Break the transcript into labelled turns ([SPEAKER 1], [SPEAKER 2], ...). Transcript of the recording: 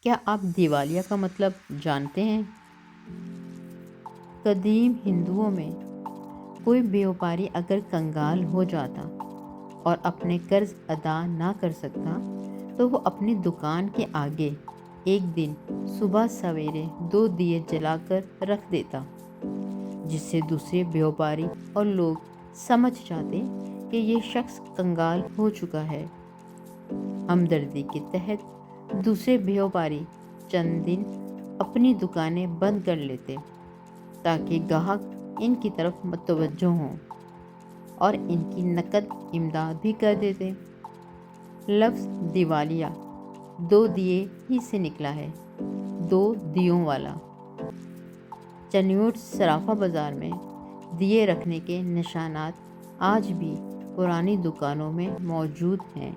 [SPEAKER 1] کیا آپ دیوالیہ کا مطلب جانتے ہیں؟ قدیم ہندوؤں میں کوئی بیوپاری اگر کنگال ہو جاتا اور اپنے قرض ادا نہ کر سکتا تو وہ اپنی دکان کے آگے ایک دن صبح سویرے 2 دیے جلا کر رکھ دیتا، جس سے دوسرے بیوپاری اور لوگ سمجھ جاتے کہ یہ شخص کنگال ہو چکا ہے۔ ہمدردی کے تحت دوسرے بیوپاری چند دن اپنی دکانیں بند کر لیتے تاکہ گاہک ان کی طرف متوجہ ہوں اور ان کی نقد امداد بھی کر دیتے۔ لفظ دیوالیہ 2 دیے ہی سے نکلا ہے، 2 دیوں والا۔ چنیوٹ صرافہ بازار میں دیے رکھنے کے نشانات آج بھی پرانی دکانوں میں موجود ہیں۔